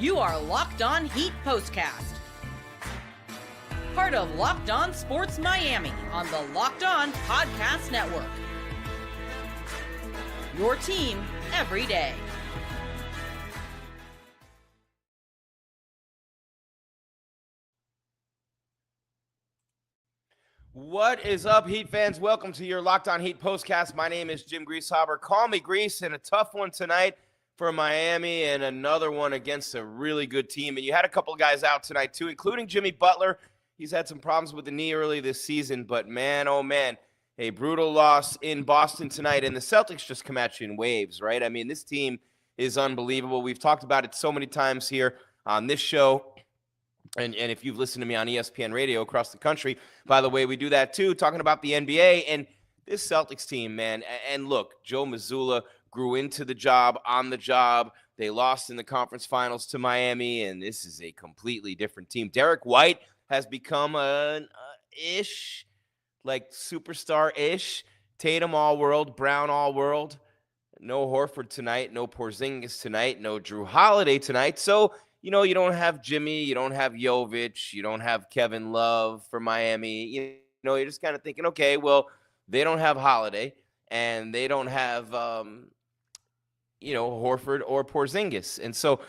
You are Locked On Heat Postcast, part of Locked On Sports Miami on the Locked On Podcast Network. Your team every day. What is up, Heat fans? Welcome to your Locked On Heat Postcast. My name is Jim Greasehaber. Call me Grease, and a tough one tonight for Miami and another one against a really good team. And you had a couple of guys out tonight, too, including Jimmy Butler. He's had some problems with the knee early this season, but man, oh man, a brutal loss in Boston tonight. And the Celtics just come at you in waves, right? I mean, this team is unbelievable. We've talked about it so many times here on this show. And if you've listened to me on ESPN radio across the country, by the way, we do that too, talking about the NBA and this Celtics team, man. And look, Joe Mazzulla grew into the job, on the job. They lost in the conference finals to Miami, and this is a completely different team. Derrick White has become an ish, like superstar-ish. Tatum all-world, Brown all-world. No Horford tonight, no Porzingis tonight, no Drew Holiday tonight. So, you know, you don't have Jimmy, you don't have Jovic, you don't have Kevin Love for Miami. You know, you're just kind of thinking, okay, well, they don't have Holiday, and they don't have, Horford or Porzingis. And so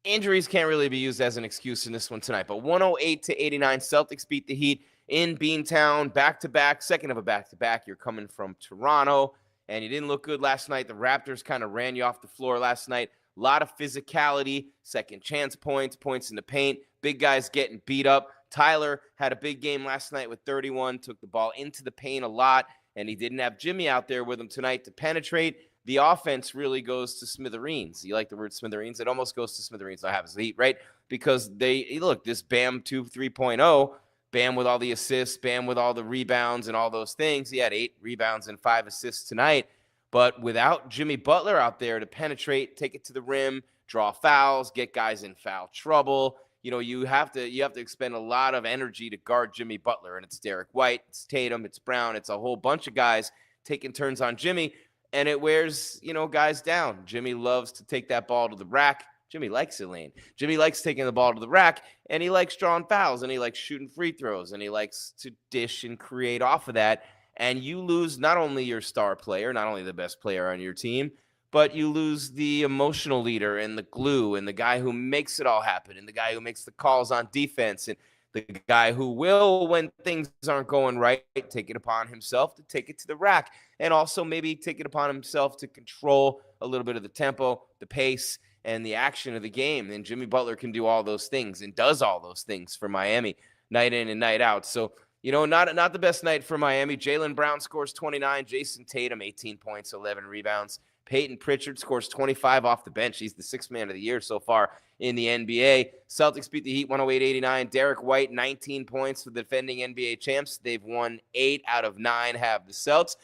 injuries can't really be used as an excuse in this one tonight. But 108-89, Celtics beat the Heat in Beantown, back-to-back, second of a back-to-back. You're coming from Toronto, and you didn't look good last night. The Raptors kind of ran you off the floor last night. A lot of physicality, second chance points, points in the paint, big guys getting beat up. Tyler had a big game last night with 31, took the ball into the paint a lot, and he didn't have Jimmy out there with him tonight to penetrate. The offense really goes to smithereens. You like the word smithereens? It almost goes to smithereens. I have the Heat, right? Because this Bam 3.0, Bam with all the assists, Bam with all the rebounds and all those things. He had 8 rebounds and 5 assists tonight. But without Jimmy Butler out there to penetrate, take it to the rim, draw fouls, get guys in foul trouble, you know, you have to expend a lot of energy to guard Jimmy Butler. And it's Derrick White, it's Tatum, it's Brown, it's a whole bunch of guys taking turns on Jimmy, and it wears, guys down. Jimmy loves to take that ball to the rack. Jimmy likes it, Lane. Jimmy likes taking the ball to the rack, and he likes drawing fouls, and he likes shooting free throws, and he likes to dish and create off of that. And you lose not only your star player, not only the best player on your team, but you lose the emotional leader and the glue and the guy who makes it all happen and the guy who makes the calls on defense and the guy who will, when things aren't going right, take it upon himself to take it to the rack and also maybe take it upon himself to control a little bit of the tempo, the pace, and the action of the game. And Jimmy Butler can do all those things and does all those things for Miami night in and night out. So, not the best night for Miami. Jaylen Brown scores 29. Jayson Tatum, 18 points, 11 rebounds. Payton Pritchard scores 25 off the bench. He's the sixth man of the year so far in the NBA. Celtics beat the Heat 108-89. Derrick White, 19 points for the defending NBA champs. They've won 8 out of 9 have the Celts.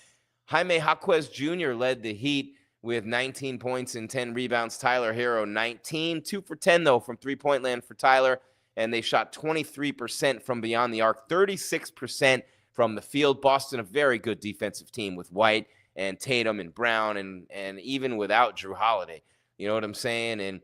Jaime Jaquez Jr. led the Heat with 19 points and 10 rebounds. Tyler Herro, 19. 2 for 10, though, from three-point land for Tyler. And they shot 23% from beyond the arc, 36% from the field. Boston, a very good defensive team with White and Tatum and Brown and even without Drew Holiday. You know what I'm saying? And,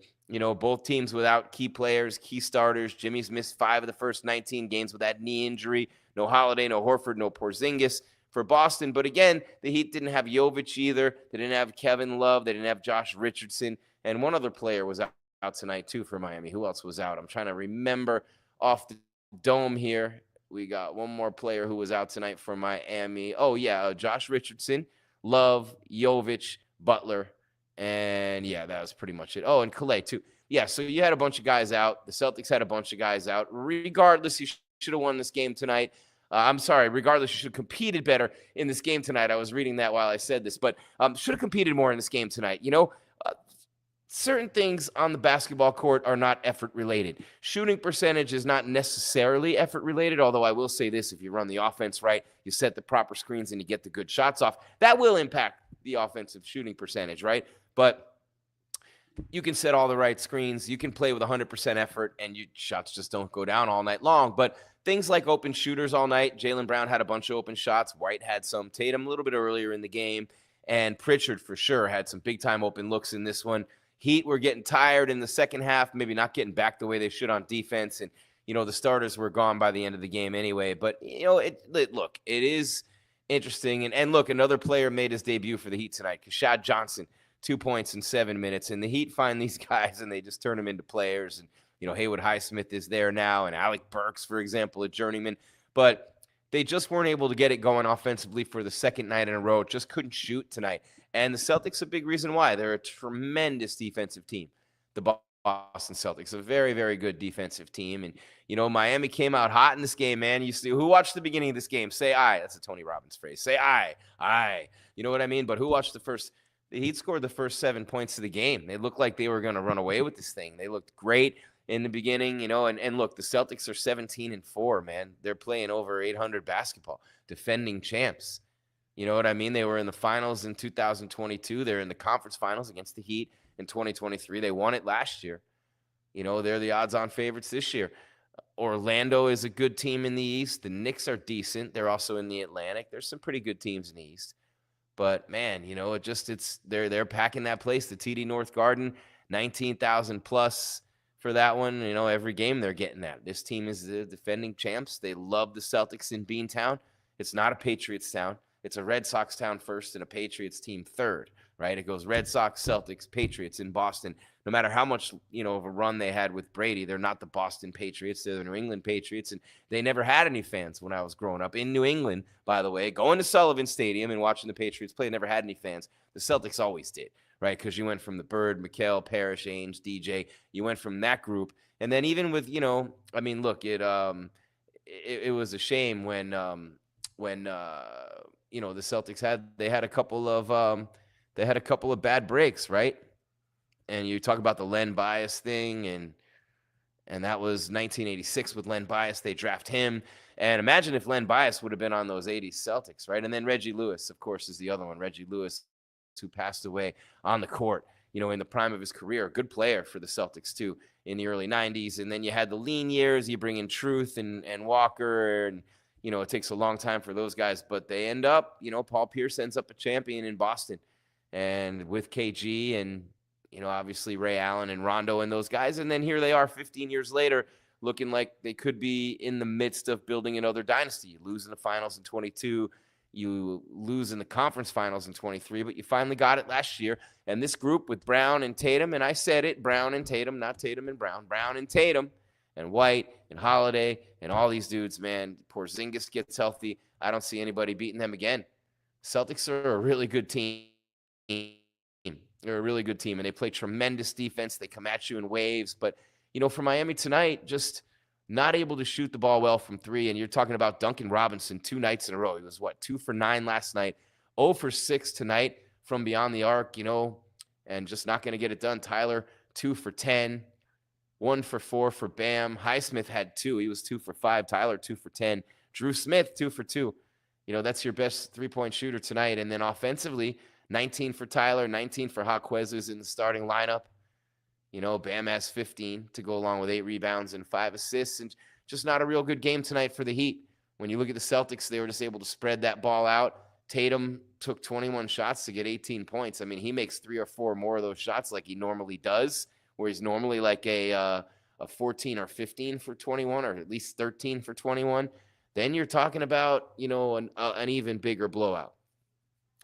both teams without key players, key starters. Jimmy's missed 5 of the first 19 games with that knee injury. No Holiday, no Horford, no Porzingis for Boston. But again, the Heat didn't have Jovic either. They didn't have Kevin Love. They didn't have Josh Richardson. And one other player was out tonight too for Miami. Who else was out? I'm trying to remember off the dome here. We got one more player who was out tonight for Miami. Oh yeah, Josh Richardson, Love, Jovic, Butler, and yeah, that was pretty much it. Oh, and Calais too. Yeah, so you had a bunch of guys out. The Celtics had a bunch of guys out. Regardless, you should have won this game tonight. Regardless, you should have competed better in this game tonight. I was reading that while I said this, but should have competed more in this game tonight. Certain things on the basketball court are not effort related. Shooting percentage is not necessarily effort related, although I will say this, if you run the offense right, you set the proper screens and you get the good shots off, that will impact the offensive shooting percentage, right? But you can set all the right screens, you can play with 100% effort, and your shots just don't go down all night long. But things like open shooters all night, Jaylen Brown had a bunch of open shots, White had some, Tatum a little bit earlier in the game, and Pritchard for sure had some big-time open looks in this one. Heat were getting tired in the second half, maybe not getting back the way they should on defense. And, the starters were gone by the end of the game anyway. But, look, it is interesting. And look, another player made his debut for the Heat tonight, Kashad Johnson, 2 points in 7 minutes. And the Heat find these guys and they just turn them into players. And, Haywood Highsmith is there now, and Alec Burks, for example, a journeyman. But they just weren't able to get it going offensively for the second night in a row. Just couldn't shoot tonight. And the Celtics, a big reason why. They're a tremendous defensive team. The Boston Celtics, a very, very good defensive team. And, Miami came out hot in this game, man. Who watched the beginning of this game? Say aye. That's a Tony Robbins phrase. Say aye. Aye. You know what I mean? But who watched the Heat scored the first 7 points of the game. They looked like they were going to run away with this thing. They looked great in the beginning, and look, the Celtics are 17-4, man. They're playing over 800 basketball, defending champs. You know what I mean? They were in the finals in 2022. They're in the conference finals against the Heat in 2023. They won it last year. They're the odds-on favorites this year. Orlando is a good team in the East. The Knicks are decent. They're also in the Atlantic. There's some pretty good teams in the East. But, man, they're packing that place, the TD North Garden, 19,000 plus. For that one, every game they're getting that. This team is the defending champs. They love the Celtics in Beantown. It's not a Patriots town. It's a Red Sox town first and a Patriots team third, right? It goes Red Sox, Celtics, Patriots in Boston. No matter how much, of a run they had with Brady, they're not the Boston Patriots. They're the New England Patriots, and they never had any fans when I was growing up. In New England, by the way, going to Sullivan Stadium and watching the Patriots play, never had any fans. The Celtics always did. Right, because you went from the Bird, McHale, Parrish, Ainge, DJ. You went from that group, and then even with look, it was a shame when the Celtics had a couple of bad breaks, right? And you talk about the Len Bias thing, and that was 1986 with Len Bias. They draft him, and imagine if Len Bias would have been on those 80s Celtics, right? And then Reggie Lewis, of course, is the other one. Reggie Lewis, who passed away on the court, in the prime of his career. A good player for the Celtics, too, in the early 90s. And then you had the lean years. You bring in Truth and Walker, and, it takes a long time for those guys. But they end up, Paul Pierce ends up a champion in Boston. And with KG and, obviously Ray Allen and Rondo and those guys. And then here they are 15 years later, looking like they could be in the midst of building another dynasty. You lose in the finals in 22. You lose in the conference finals in 23, but you finally got it last year. And this group with Brown and Tatum, and I said it, Brown and Tatum, not Tatum and Brown, Brown and Tatum and White and Holiday and all these dudes, man. Porzingis gets healthy. I don't see anybody beating them again. Celtics are a really good team. They're a really good team, and they play tremendous defense. They come at you in waves. But, for Miami tonight, just not able to shoot the ball well from three. And you're talking about Duncan Robinson 2 nights in a row. He was, 2 for 9 last night, 0 for 6 tonight from beyond the arc, and just not going to get it done. Tyler, 2 for 10, 1 for 4 for Bam. Highsmith had 2. He was 2 for 5. Tyler, 2 for 10. Drew Smith, 2 for 2. That's your best three-point shooter tonight. And then offensively, 19 for Tyler, 19 for Jaquez, who's in the starting lineup. Bam has 15 to go along with 8 rebounds and 5 assists, and just not a real good game tonight for the Heat. When you look at the Celtics, they were just able to spread that ball out. Tatum took 21 shots to get 18 points. I mean, he makes 3 or 4 more of those shots like he normally does, where he's normally like a 14 or 15 for 21, or at least 13 for 21. Then you're talking about, an even bigger blowout.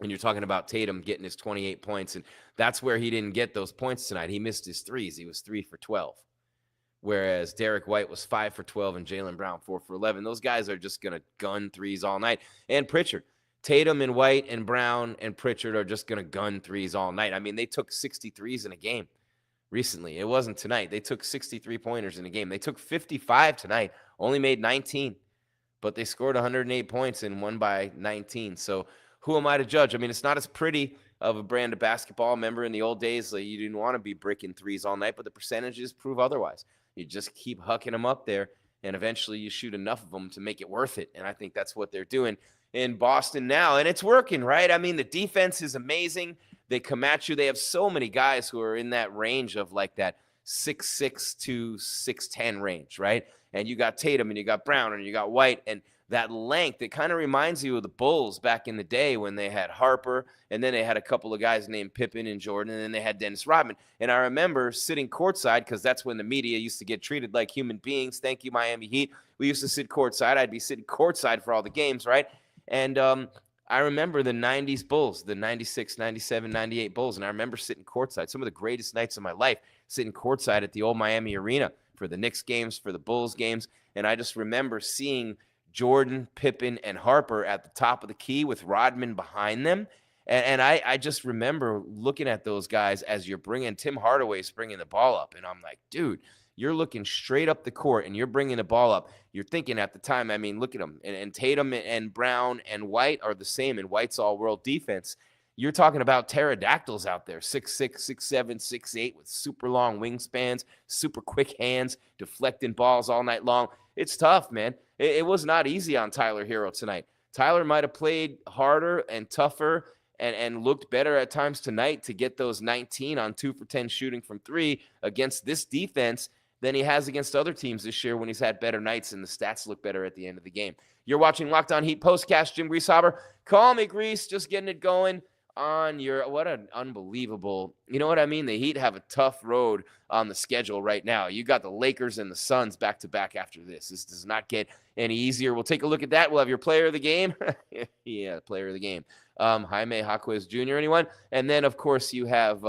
And you're talking about Tatum getting his 28 points, and that's where he didn't get those points tonight. He missed his threes. He was 3 for 12, whereas Derrick White was 5 for 12 and Jaylen Brown 4 for 11. Those guys are just going to gun threes all night. And Pritchard, Tatum and White and Brown and Pritchard are just going to gun threes all night. I mean, they took 63s in a game recently. It wasn't tonight. They took 63-pointers in a game. They took 55 tonight, only made 19, but they scored 108 points and won by 19. So who am I to judge? I mean, it's not as pretty of a brand of basketball. Remember in the old days, you didn't want to be bricking threes all night, but the percentages prove otherwise. You just keep hucking them up there, and eventually you shoot enough of them to make it worth it. And I think that's what they're doing in Boston now. And it's working, right? I mean, the defense is amazing. They come at you. They have so many guys who are in that range of like that 6'6" to 6'10" range, right? And you got Tatum and you got Brown and you got White. And that length. It kind of reminds you of the Bulls back in the day when they had Harper, and then they had a couple of guys named Pippen and Jordan, and then they had Dennis Rodman. And I remember sitting courtside, because that's when the media used to get treated like human beings. Thank you, Miami Heat. We used to sit courtside. I'd be sitting courtside for all the games, right? And I remember the 90s Bulls, the 96, 97, 98 Bulls, and I remember sitting courtside. Some of the greatest nights of my life, sitting courtside at the old Miami Arena for the Knicks games, for the Bulls games. And I just remember seeing Jordan, Pippen, and Harper at the top of the key with Rodman behind them. And I just remember looking at those guys as you're bringing Tim Hardaway's bringing the ball up. And I'm like, dude, you're looking straight up the court and you're bringing the ball up. You're thinking at the time, I mean, look at them. And Tatum and Brown and White are the same, and White's all-world defense. You're talking about pterodactyls out there, 6'6", 6'7", 6'8", with super long wingspans, super quick hands, deflecting balls all night long. It's tough, man. It was not easy on Tyler Herro tonight. Tyler might have played harder and tougher and looked better at times tonight to get those 19 on 2 for 10 shooting from 3 against this defense than he has against other teams this year when he's had better nights and the stats look better at the end of the game. You're watching Locked On Heat Postcast. Jim Greasehaber. Call me Grease, just getting it going on your, what an unbelievable, you know what I mean? The Heat have a tough road on the schedule right now. You got the Lakers and the Suns back to back after this. This does not get any easier. We'll take a look at that. We'll have your player of the game. Yeah, player of the game. Jaime Jaquez Jr. Anyone? And then of course you have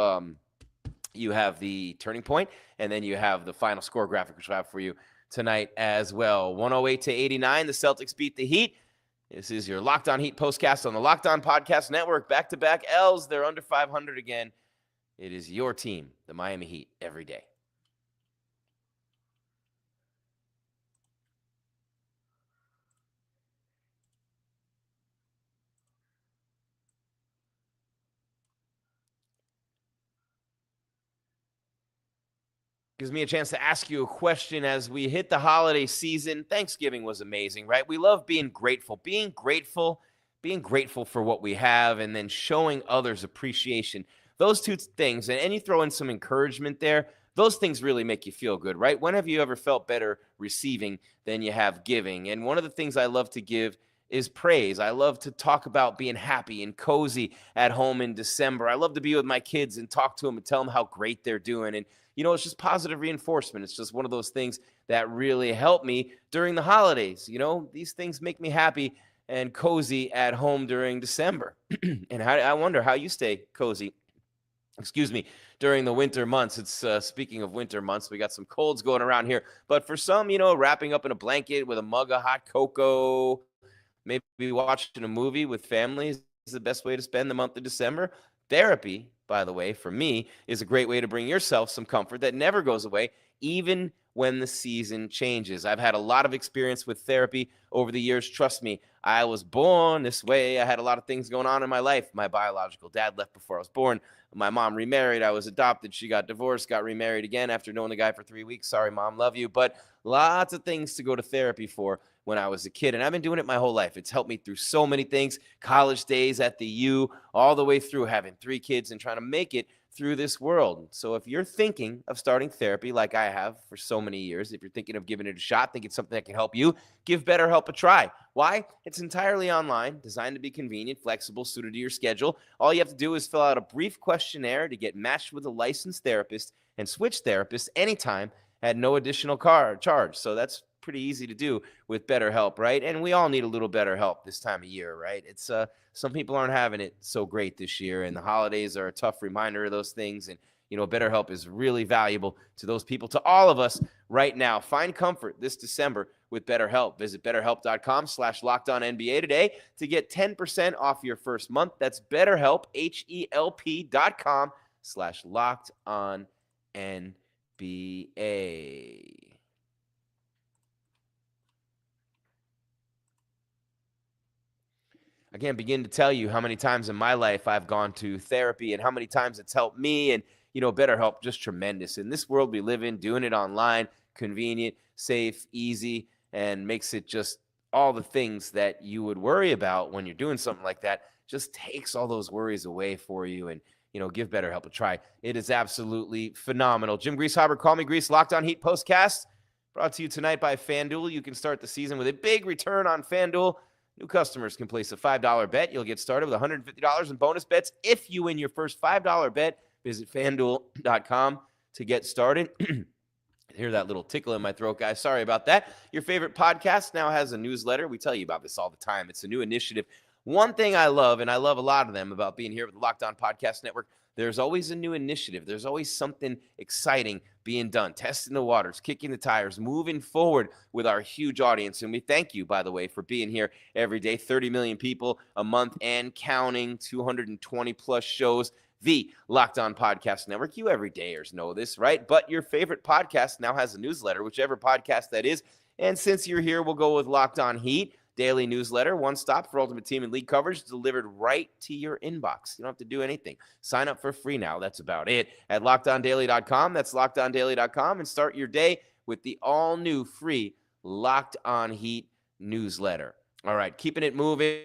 the turning point, and then you have the final score graphic, which I have for you tonight as well. 108-89, the Celtics beat the Heat. This is your Locked On Heat postcast on the Locked On Podcast Network. Back-to-back L's. They're under 500 again. It is your team, the Miami Heat, every day. Gives me a chance to ask you a question as we hit the holiday season. Thanksgiving was amazing, right? We love being grateful for what we have, and then showing others appreciation. Those two things, and you throw in some encouragement there, those things really make you feel good, right? When have you ever felt better receiving than you have giving? And one of the things I love to give is praise. I love to talk about being happy and cozy at home in December. I love to be with my kids and talk to them and tell them how great they're doing. And you know, it's just positive reinforcement. It's just one of those things that really help me during the holidays. You know, these things make me happy and cozy at home during December. And I wonder how you stay cozy, during the winter months. It's speaking of winter months, we got some colds going around here. But for some, you know, wrapping up in a blanket with a mug of hot cocoa, maybe watching a movie with family is the best way to spend the month of December. Therapy, by the way, for me, is a great way to bring yourself some comfort that never goes away, even when the season changes. I've had a lot of experience with therapy over the years. Trust me, I was born this way. I had a lot of things going on in my life. My biological dad left before I was born. My mom remarried. I was adopted. She got divorced, got remarried again after knowing the guy for 3 weeks. Sorry, Mom, love you. But lots of things to go to therapy for when I was a kid. And I've been doing it my whole life. It's helped me through so many things, college days at the U, all the way through having 3 kids and trying to make it through this world. So if you're thinking of starting therapy like I have for so many years, if you're thinking of giving it a shot, think it's something that can help you, give BetterHelp a try. Why? It's entirely online, designed to be convenient, flexible, suited to your schedule. All you have to do is fill out a brief questionnaire to get matched with a licensed therapist and switch therapists anytime at no additional charge. So that's pretty easy to do with BetterHelp, right? And we all need a little better help this time of year, right? It's some people aren't having it so great this year, and the holidays are a tough reminder of those things. And you know, BetterHelp is really valuable to those people, to all of us right now. Find comfort this December with BetterHelp. Visit BetterHelp.com/LockedOnNBA today to get 10% off your first month. That's BetterHelp, HELP.com/LockedOnNBA. I can't begin to tell you how many times in my life I've gone to therapy and how many times it's helped me. And, you know, BetterHelp, just tremendous. In this world we live in, doing it online, convenient, safe, easy, and makes it just all the things that you would worry about when you're doing something like that, just takes all those worries away for you. And, you know, give BetterHelp a try. It is absolutely phenomenal. Jim Greasehaber, call me Grease, Locked On Heat postcast. Brought to you tonight by FanDuel. You can start the season with a big return on FanDuel. New customers can place a $5 bet. You'll get started with $150 in bonus bets if you win your first $5 bet. Visit FanDuel.com to get started. Hear that little tickle in my throat, guys. Sorry about that. Your favorite podcast now has a newsletter. We tell you about this all the time. It's a new initiative. One thing I love, and I love a lot of them about being here with the Locked On Podcast Network, there's always a new initiative. There's always something exciting being done, testing the waters, kicking the tires, moving forward with our huge audience. And we thank you, by the way, for being here every day. 30 million people a month and counting, 220 plus shows. The Locked On Podcast Network. You everydayers know this, right? But your favorite podcast now has a newsletter, whichever podcast that is. And since you're here, we'll go with Locked On Heat. Daily newsletter, one stop for Ultimate Team and League coverage delivered right to your inbox. You don't have to do anything. Sign up for free now. That's about it. At LockedOnDaily.com. That's LockedOnDaily.com. And start your day with the all-new free Locked On Heat newsletter. All right, keeping it moving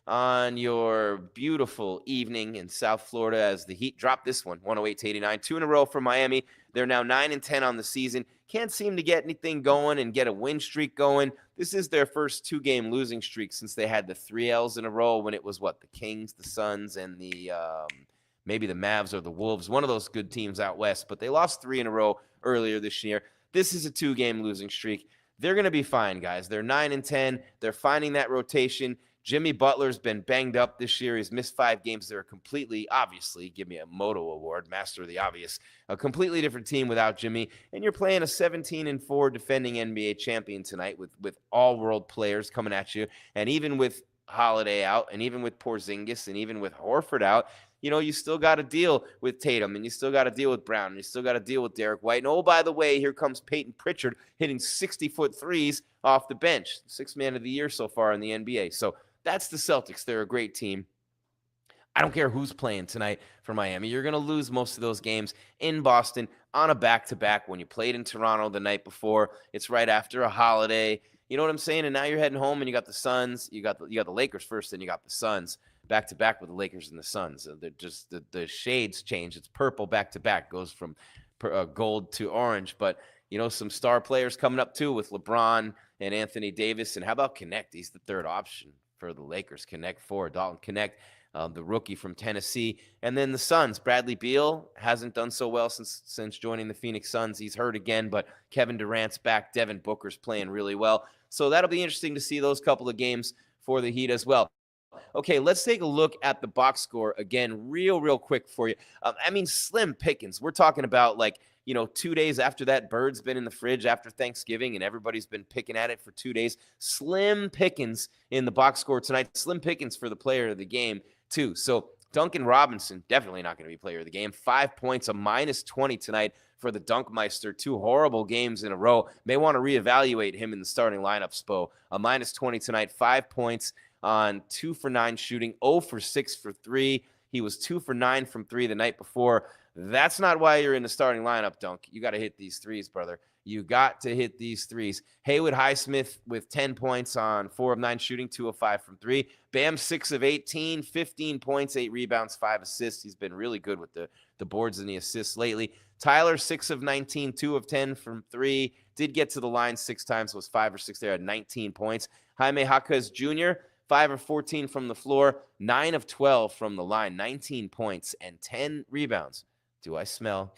on your beautiful evening in South Florida as the Heat drop this one, 108-89. 2 in a row for Miami. They're now 9-10 on the season. Can't seem to get anything going and get a win streak going. This is their first 2-game losing streak since they had the 3 L's in a row when it was, the Kings, the Suns, and the maybe the Mavs or the Wolves, one of those good teams out west. But they lost 3 in a row earlier this year. This is a 2-game losing streak. They're going to be fine, guys. They're 9-10. They're finding that rotation. Jimmy Butler's been banged up this year. He's missed 5 games. They're completely, obviously, give me a Moto Award, Master of the Obvious, a completely different team without Jimmy. And you're playing a 17-4 defending NBA champion tonight with all-world players coming at you. And even with Holiday out, and even with Porzingis, and even with Horford out, you still got to deal with Tatum, and you still got to deal with Brown, and you still got to deal with Derrick White. And oh, by the way, here comes Payton Pritchard hitting 60-foot threes off the bench. 6th man of the year so far in the NBA. So that's the Celtics. They're a great team. I don't care who's playing tonight for Miami. You're going to lose most of those games in Boston on a back-to-back. When you played in Toronto the night before, it's right after a holiday. You know what I'm saying? And now you're heading home, and you got the Suns. You got the Lakers first, then you got the Suns back-to-back with the Lakers and the Suns. They're just the shades change. It's purple back-to-back. Goes from gold to orange. But some star players coming up too with LeBron and Anthony Davis. And how about Connect? He's the third option for the Lakers. Connect Dalton Connect, the rookie from Tennessee. And then the Suns, Bradley Beal hasn't done so well since joining the Phoenix Suns. He's hurt again, but Kevin Durant's back. Devin Booker's playing really well. So that'll be interesting to see those couple of games for the Heat as well. Okay, let's take a look at the box score again real quick for you. Slim pickings. We're talking about 2 days after that bird's been in the fridge after Thanksgiving and everybody's been picking at it for 2 days. Slim pickings in the box score tonight. Slim pickings for the player of the game too. So Duncan Robinson, definitely not going to be player of the game. 5 points, a -20 tonight for the Dunkmeister. 2 horrible games in a row. May want to reevaluate him in the starting lineup, Spo. A -20 tonight, 5 points on 2 for 9 shooting, 0 for 6 for 3. He was 2 for 9 from 3 the night before. That's not why you're in the starting lineup, Dunk. You got to hit these threes, brother. You got to hit these threes. Haywood Highsmith with 10 points on 4 of 9 shooting, 2 of 5 from 3. Bam, 6 of 18, 15 points, 8 rebounds, 5 assists. He's been really good with the boards and the assists lately. Tyler, 6 of 19, 2 of 10 from 3. Did get to the line 6 times, was 5 or 6 there at 19 points. Jaime Jaquez Jr., 5 of 14 from the floor, 9 of 12 from the line, 19 points, and 10 rebounds. Do I smell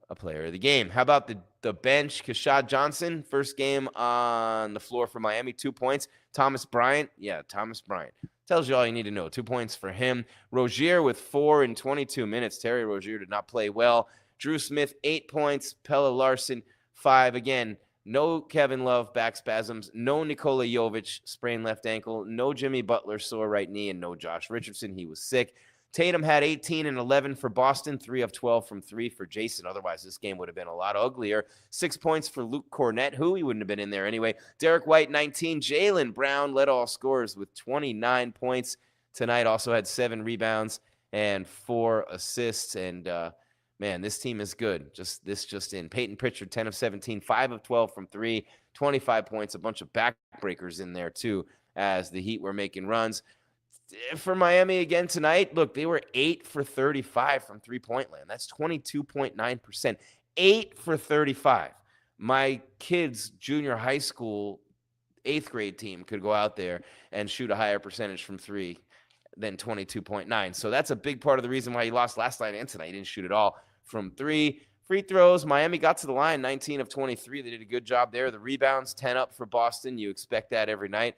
a player of the game? How about the bench? Kashad Johnson, first game on the floor for Miami, 2 points. Thomas Bryant, Thomas Bryant. Tells you all you need to know. 2 points for him. Rozier with 4 in 22 minutes. Terry Rozier did not play well. Drew Smith, 8 points. Pelle Larsson, 5. Again, no Kevin Love back spasms. No Nikola Jovic, sprained left ankle. No Jimmy Butler, sore right knee. And no Josh Richardson. He was sick. Tatum had 18 and 11 for Boston, 3 of 12 from 3 for Jayson. Otherwise, this game would have been a lot uglier. 6 points for Luke Cornett, who he wouldn't have been in there anyway. Derrick White, 19. Jaylen Brown led all scorers with 29 points tonight. Also had 7 rebounds and 4 assists. And, man, this team is good. Just in. Payton Pritchard, 10 of 17, 5 of 12 from 3, 25 points, a bunch of backbreakers in there too as the Heat were making runs. For Miami again tonight, look, they were 8 for 35 from three-point land. That's 22.9%. 8 for 35. My kid's junior high school 8th grade team could go out there and shoot a higher percentage from three than 22.9. So that's a big part of the reason why he lost last night and tonight. He didn't shoot at all from three. Free throws, Miami got to the line, 19 of 23. They did a good job there. The rebounds, 10 up for Boston. You expect that every night.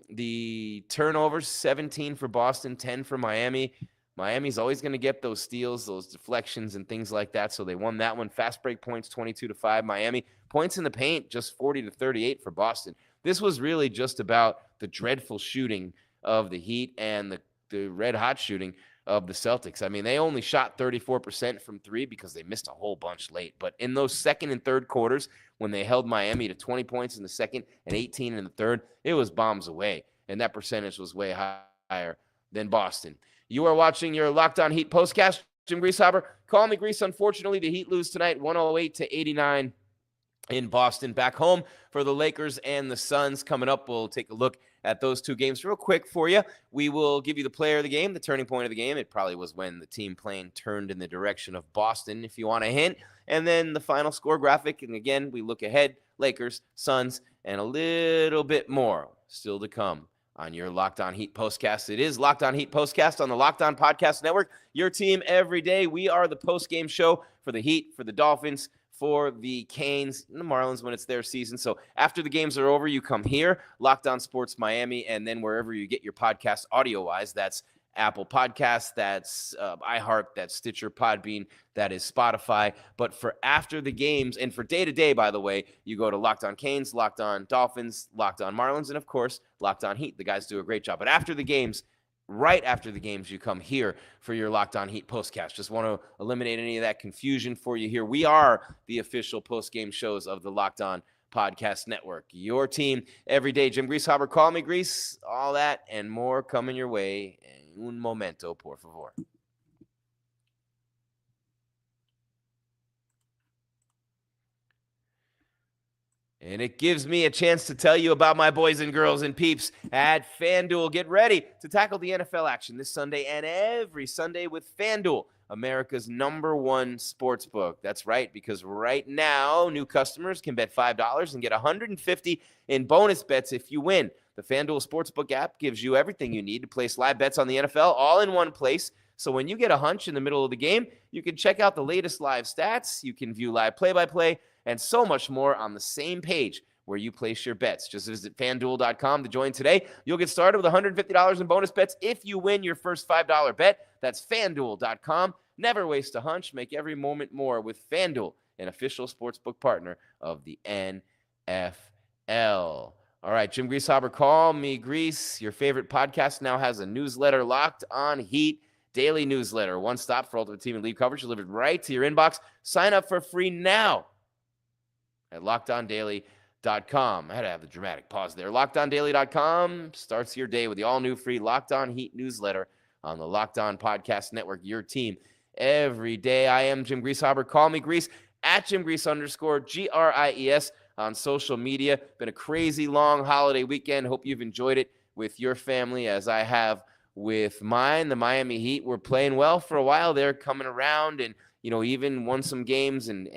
The turnovers, 17 for Boston, 10 for Miami. Miami's always going to get those steals, those deflections, and things like that. So they won that one. Fast break points, 22-5. Miami. Points in the paint, just 40-38 for Boston. This was really just about the dreadful shooting of the Heat and the red-hot shooting of the Celtics. I mean, they only shot 34% from three because they missed a whole bunch late. But in those second and third quarters, when they held Miami to 20 points in the second and 18 in the third, it was bombs away. And that percentage was way higher than Boston. You are watching your Locked On Heat postcast. Jim Greasehaber. Call me Grease. Unfortunately, the Heat lose tonight, 108-89 in Boston. Back home for the Lakers and the Suns. Coming up, we'll take a look at those two games real quick for you. We will give you the player of the game, the turning point of the game. It probably was when the team playing turned in the direction of Boston, if you want a hint. And then the final score graphic. And again, we look ahead, Lakers, Suns, and a little bit more still to come on your Locked On Heat postcast. It is Locked On Heat postcast on the Locked On Podcast Network. Your team every day. We are the post-game show for the Heat, for the Dolphins, for the Canes, and the Marlins when it's their season. So after the games are over, you come here, Locked On Sports Miami, and then wherever you get your podcast audio-wise, that's Apple Podcasts, that's iHeart, that's Stitcher, Podbean, that is Spotify. But for after the games, and for day-to-day, by the way, you go to Locked On Canes, Locked On Dolphins, Locked On Marlins, and, of course, Locked On Heat. The guys do a great job. But after the games, right after the games, you come here for your Locked On Heat postcast. Just want to eliminate any of that confusion for you here. We are the official postgame shows of the Locked On Podcast Network. Your team every day. Jim Greasehaber, call me Grease. All that and more coming your way. Un momento, por favor. And it gives me a chance to tell you about my boys and girls and peeps at FanDuel. Get ready to tackle the NFL action this Sunday and every Sunday with FanDuel, America's #1 sportsbook. That's right, because right now, new customers can bet $5 and get $150 in bonus bets if you win. The FanDuel Sportsbook app gives you everything you need to place live bets on the NFL all in one place. So when you get a hunch in the middle of the game, you can check out the latest live stats, you can view live play-by-play, and so much more on the same page where you place your bets. Just visit FanDuel.com to join today. You'll get started with $150 in bonus bets if you win your first $5 bet. That's FanDuel.com. Never waste a hunch. Make every moment more with FanDuel, an official sportsbook partner of the NFL. All right, Jim Greasehaber, call me Grease. Your favorite podcast now has a newsletter, Locked On Heat, daily newsletter. One stop for Ultimate Team and League coverage delivered right to your inbox. Sign up for free now at LockedOnDaily.com. I had to have the dramatic pause there. LockedOnDaily.com starts your day with the all-new free Locked On Heat newsletter on the Locked On Podcast Network. Your team every day. I am Jim Greasehaber. Call me Grease at @JimGrease_GRIES on social media. Been a crazy long holiday weekend. Hope you've enjoyed it with your family as I have with mine. The Miami Heat were playing well for a while. They're coming around and, even won some games and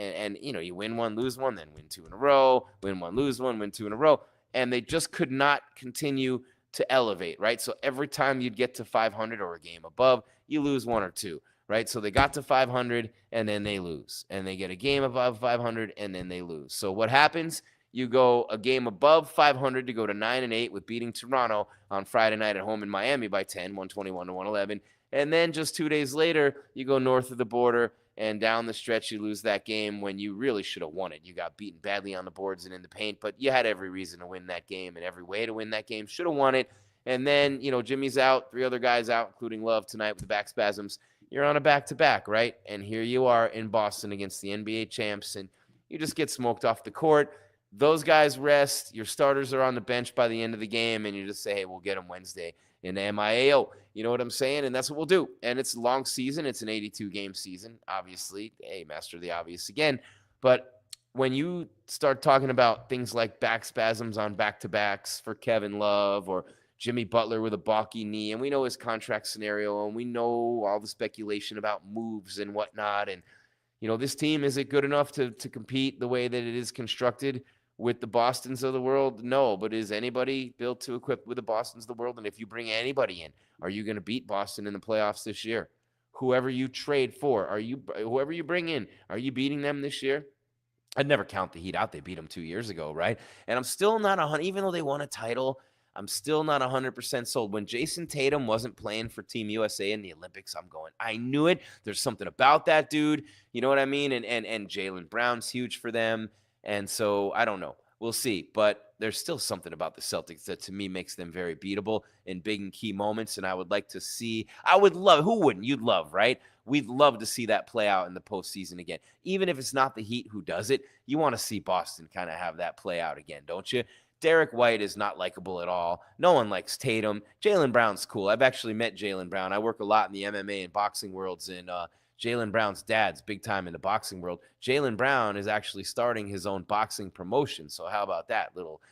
you win one, lose one, then win two in a row, win one, lose one, win two in a row. And they just could not continue to elevate, right? So every time you'd get to 500 or a game above, you lose one or two, right? So they got to 500 and then they lose. And they get a game above 500 and then they lose. So what happens? You go a game above 500 to go to 9-8 with beating Toronto on Friday night at home in Miami by 10, 121-111. And then just 2 days later, you go north of the border and down the stretch, you lose that game when you really should have won it. You got beaten badly on the boards and in the paint, but you had every reason to win that game and every way to win that game. Should have won it. And then, Jimmy's out, 3 other guys out, including Love tonight with the back spasms. You're on a back-to-back, right? And here you are in Boston against the NBA champs, and you just get smoked off the court. Those guys rest. Your starters are on the bench by the end of the game, and you just say, hey, we'll get them Wednesday in the MIAO. You know what I'm saying? And that's what we'll do. And it's a long season. It's an 82-game season, obviously. Hey, master of the obvious again. But when you start talking about things like back spasms on back-to-backs for Kevin Love or Jimmy Butler with a balky knee, and we know his contract scenario, and we know all the speculation about moves and whatnot, and This team, is it good enough to compete the way that it is constructed with the Bostons of the world? No, but is anybody built to equip with the Bostons of the world? And if you bring anybody in, are you going to beat Boston in the playoffs this year? Whoever you trade for, whoever you bring in, are you beating them this year? I'd never count the Heat out. They beat them 2 years ago, right? And I'm still not 100, even though they won a title, I'm still not 100% sold. When Jayson Tatum wasn't playing for Team USA in the Olympics, I'm going, I knew it. There's something about that dude. You know what I mean? And Jaylen Brown's huge for them. And so I don't know. We'll see. But there's still something about the Celtics that to me makes them very beatable in big and key moments. And I would like to see, who wouldn't? You'd love, right? We'd love to see that play out in the postseason again. Even if it's not the Heat who does it, you want to see Boston kind of have that play out again, don't you? Derrick White is not likable at all. No one likes Tatum. Jaylen Brown's cool. I've actually met Jaylen Brown. I work a lot in the MMA and boxing worlds, and Jaylen Brown's dad's big time in the boxing world. Jaylen Brown is actually starting his own boxing promotion. So how about that little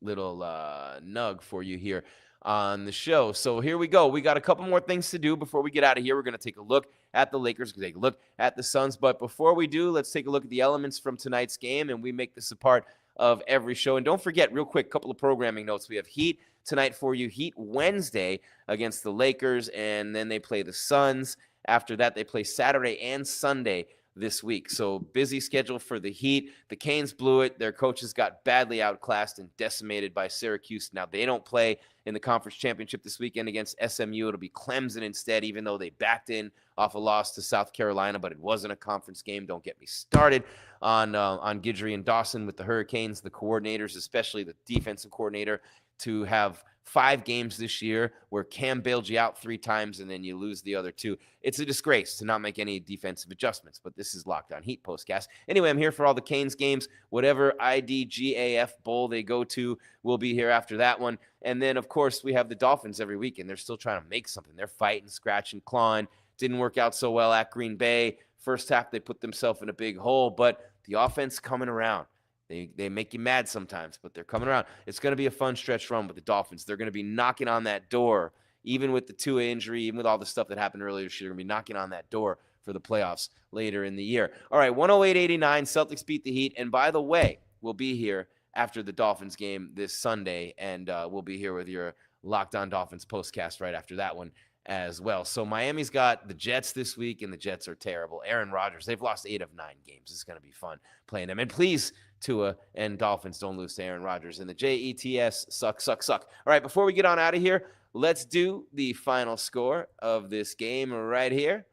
nug for you here on the show. So here we go. We got a couple more things to do before we get out of here. We're going to take a look at the Lakers, take a look at the Suns. But before we do, let's take a look at the elements from tonight's game, and we make this a part of every show. And don't forget, real quick, a couple of programming notes. We have Heat tonight for you. Heat Wednesday against the Lakers, and then they play the Suns. After that, they play Saturday and Sunday this week. So busy schedule for the Heat. The Canes blew it. Their coaches got badly outclassed and decimated by Syracuse. Now they don't play in the conference championship this weekend against SMU. It'll be Clemson instead, even though they backed in off a loss to South Carolina, but it wasn't a conference game. Don't get me started on Guidry and Dawson with the Hurricanes, the coordinators, especially the defensive coordinator, to have 5 games this year where Cam bailed you out 3 times and then you lose the other 2. It's a disgrace to not make any defensive adjustments, but this is Locked On Heat Postcast. Anyway, I'm here for all the Canes games. Whatever IDGAF bowl they go to, we'll be here after that one. And then, of course, we have the Dolphins every week, and they're still trying to make something. They're fighting, scratching, clawing. Didn't work out so well at Green Bay. First half, they put themselves in a big hole, but the offense coming around. They make you mad sometimes, but they're coming around. It's going to be a fun stretch run with the Dolphins. They're going to be knocking on that door, even with the Tua injury, even with all the stuff that happened earlier this year. They're going to be knocking on that door for the playoffs later in the year. All right, 108-89, Celtics beat the Heat. And by the way, we'll be here after the Dolphins game this Sunday, and we'll be here with your Locked On Dolphins postcast right after that one as well. So Miami's got the Jets this week, and the Jets are terrible. Aaron Rodgers, they've lost 8 of 9 games. It's going to be fun playing them. And please, Tua and Dolphins, don't lose to Aaron Rodgers. And the Jets suck. All right, before we get on out of here, let's do the final score of this game right here.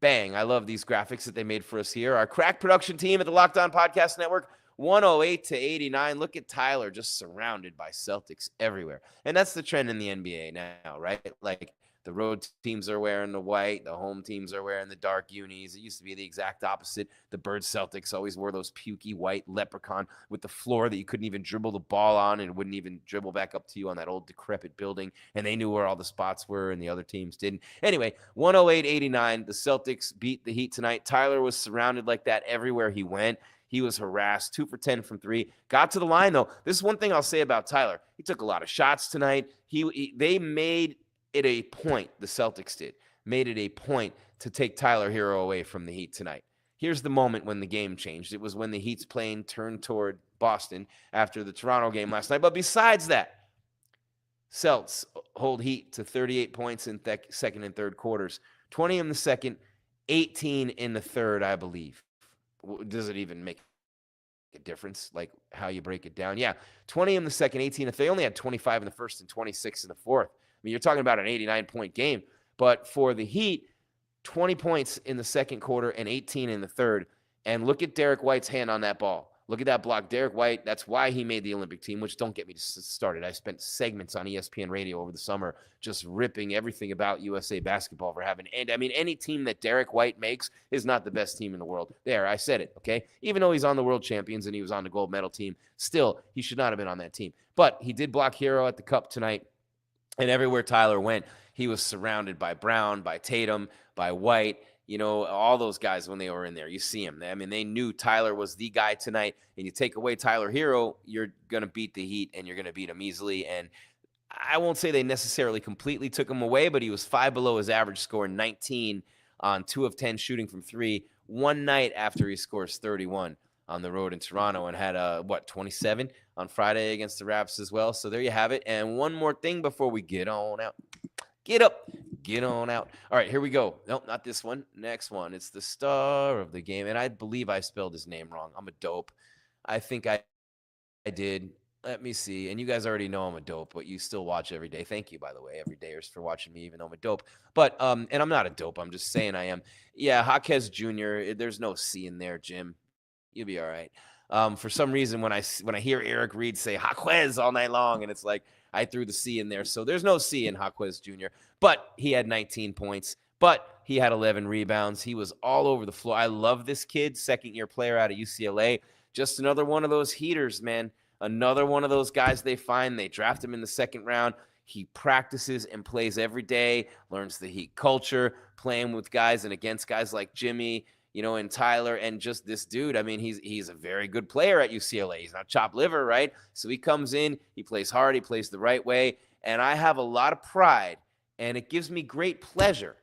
Bang. I love these graphics that they made for us here. Our crack production team at the Locked On Podcast Network, 108-89. Look at Tyler just surrounded by Celtics everywhere. And that's the trend in the NBA now, right? Like, the road teams are wearing the white. The home teams are wearing the dark unis. It used to be the exact opposite. The Bird Celtics always wore those pukey white leprechaun with the floor that you couldn't even dribble the ball on, and it wouldn't even dribble back up to you on that old decrepit building. And they knew where all the spots were, and the other teams didn't. Anyway, 108-89. The Celtics beat the Heat tonight. Tyler was surrounded like that everywhere he went. He was harassed, 2 for 10 from 3. Got to the line, though. This is one thing I'll say about Tyler. He took a lot of shots tonight. They made it a point, the Celtics made it a point to take Tyler Herro away from the Heat tonight. Here's the moment when the game changed. It was when the Heat's plane turned toward Boston after the Toronto game last night. But besides that, Celts hold Heat to 38 points in second and third quarters. 20 in the second, 18 in the third, I believe. Does it even make a difference, like how you break it down? Yeah, 20 in the second, 18 if they only had 25 in the first and 26 in the fourth. I mean, you're talking about an 89-point game. But for the Heat, 20 points in the second quarter and 18 in the third. And look at Derrick White's hand on that ball. Look at that block. Derrick White, that's why he made the Olympic team, which don't get me started. I spent segments on ESPN radio over the summer just ripping everything about USA basketball for having. And I mean, any team that Derrick White makes is not the best team in the world. There, I said it, okay? Even though he's on the world champions and he was on the gold medal team, still, he should not have been on that team. But he did block Herro at the cup tonight. And everywhere Tyler went, he was surrounded by Brown, by Tatum, by White, you know, all those guys when they were in there. You see them. I mean, they knew Tyler was the guy tonight. And you take away Tyler Herro, you're going to beat the Heat, and you're going to beat them easily. And I won't say they necessarily completely took him away, but he was 5 below his average score, 19 on 2 of 10 shooting from 3 one night after he scores 31 on the road in Toronto, and had 27 on Friday against the Raps as well. So there you have it. And one more thing before we get on out. Get up, get on out. All right, here we go. Nope, not this one. Next one. It's the star of the game, and I believe I spelled his name wrong. I'm a dope. I think I did. Let me see. And you guys already know I'm a dope, but you still watch every day. Thank you, by the way, every dayers for watching me, even though I'm a dope. But and I'm not a dope. I'm just saying I am. Yeah, Jaquez Jr. There's no C in there, Jim. You'll be all right. For some reason, when I hear Eric Reed say Jaquez all night long, and it's like I threw the C in there, so there's no C in Jaquez Jr. But he had 19 points. But he had 11 rebounds. He was all over the floor. I love this kid, second-year player out of UCLA. Just another one of those heaters, man. Another one of those guys they find. They draft him in the second round. He practices and plays every day, learns the Heat culture, playing with guys and against guys like Jimmy, and Tyler, and just this dude. I mean, he's a very good player at UCLA. He's not chopped liver, right? So he comes in, he plays hard, he plays the right way, and I have a lot of pride, and it gives me great pleasure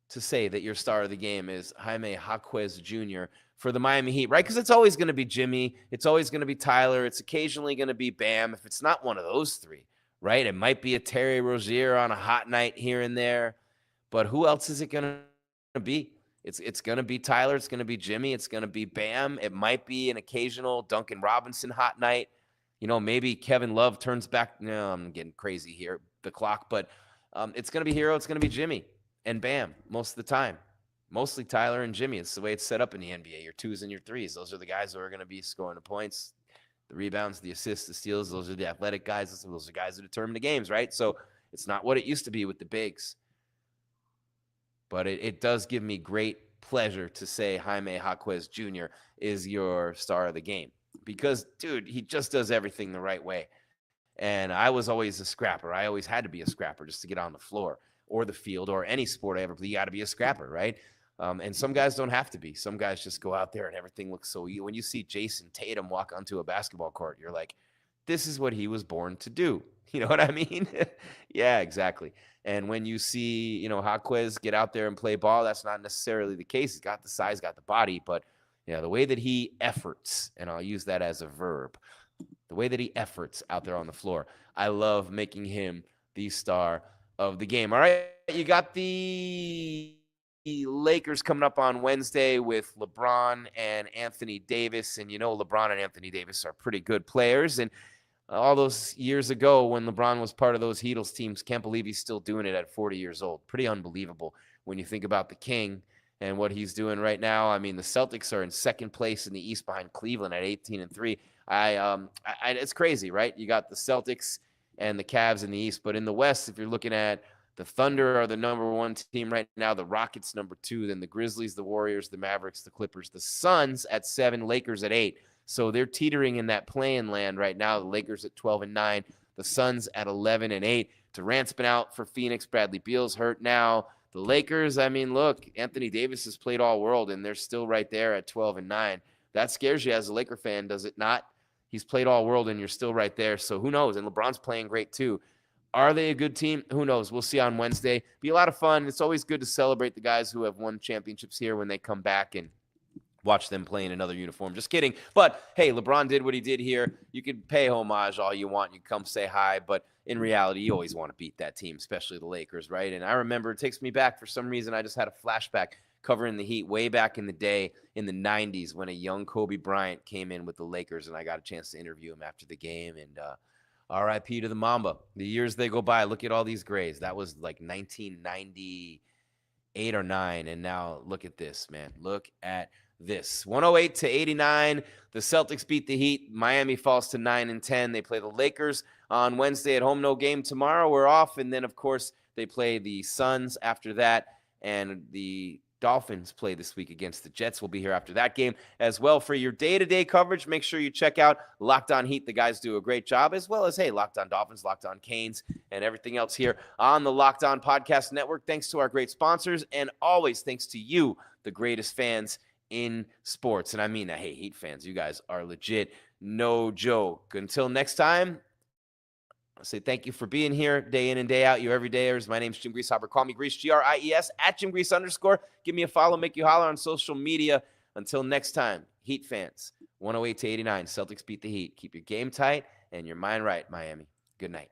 to say that your star of the game is Jaime Jaquez Jr. for the Miami Heat, right? Because it's always going to be Jimmy. It's always going to be Tyler. It's occasionally going to be Bam. If it's not one of those three, right? It might be a Terry Rozier on a hot night here and there. But who else is it going to be? It's going to be Tyler. It's going to be Jimmy. It's going to be Bam. It might be an occasional Duncan Robinson hot night. Maybe Kevin Love turns back. No, I'm getting crazy here, the clock. But it's going to be Herro. It's going to be Jimmy and Bam most of the time. Mostly Tyler and Jimmy. It's the way it's set up in the NBA. Your twos and your threes. Those are the guys who are going to be scoring the points, the rebounds, the assists, the steals. Those are the athletic guys. Those are guys who determine the games, right? So it's not what it used to be with the bigs. But it does give me great pleasure to say Jaime Jaquez Jr. is your star of the game. Because, dude, he just does everything the right way. And I was always a scrapper. I always had to be a scrapper just to get on the floor or the field or any sport I ever played. You got to be a scrapper, right? And some guys don't have to be. Some guys just go out there and everything looks so easy. When you see Jayson Tatum walk onto a basketball court, you're like, this is what he was born to do. You know what I mean? Yeah, exactly. And when you see, Jaquez get out there and play ball, that's not necessarily the case. He's got the size, got the body, but the way that he efforts, and I'll use that as a verb, the way that he efforts out there on the floor, I love making him the star of the game. All right, you got the Lakers coming up on Wednesday with LeBron and Anthony Davis. And LeBron and Anthony Davis are pretty good players. And all those years ago when LeBron was part of those Heatles teams, can't believe he's still doing it at 40 years old. Pretty unbelievable when you think about the King and what he's doing right now. I mean, the Celtics are in second place in the East behind Cleveland at 18-3. It's crazy, right? You got the Celtics and the Cavs in the East, but in the West, if you're looking at the Thunder are the number one team right now, the Rockets number 2, then the Grizzlies, the Warriors, the Mavericks, the Clippers, the Suns at 7, Lakers at 8. So they're teetering in that play-in land right now. The Lakers at 12-9, the Suns at 11-8. Durant's been out for Phoenix. Bradley Beal's hurt now. The Lakers, I mean, look, Anthony Davis has played all world, and they're still right there at 12-9. That scares you as a Laker fan, does it not? He's played all world, and you're still right there. So who knows? And LeBron's playing great too. Are they a good team? Who knows? We'll see on Wednesday. Be a lot of fun. It's always good to celebrate the guys who have won championships here when they come back and watch them play in another uniform. Just kidding. But, hey, LeBron did what he did here. You can pay homage all you want. You come say hi. But in reality, you always want to beat that team, especially the Lakers, right? And I remember, it takes me back. For some reason, I just had a flashback covering the Heat way back in the day in the 90s when a young Kobe Bryant came in with the Lakers, and I got a chance to interview him after the game. And RIP to the Mamba. The years they go by, look at all these grays. That was like 1998 or 9. And now look at this, man. Look at this. 108-89. The Celtics beat the Heat. Miami falls to 9-10. They play the Lakers on Wednesday at home. No game tomorrow. We're off. And then, of course, they play the Suns after that. And the Dolphins play this week against the Jets. We'll be here after that game as well. For your day-to-day coverage, make sure you check out Locked On Heat. The guys do a great job, as well as, hey, Locked On Dolphins, Locked On Canes, and everything else here on the Locked On Podcast Network. Thanks to our great sponsors, and always thanks to you, the greatest fans in sports. And I mean that. Hey, Heat fans, you guys are legit. No joke. Until next time, I say thank you for being here day in and day out. You everydayers. My name's Jim Greashopper. Call me Grease, Gries, at Jim Grease _. Give me a follow, make you holler on social media. Until next time, Heat fans, 108 to 89. Celtics beat the Heat. Keep your game tight and your mind right, Miami. Good night.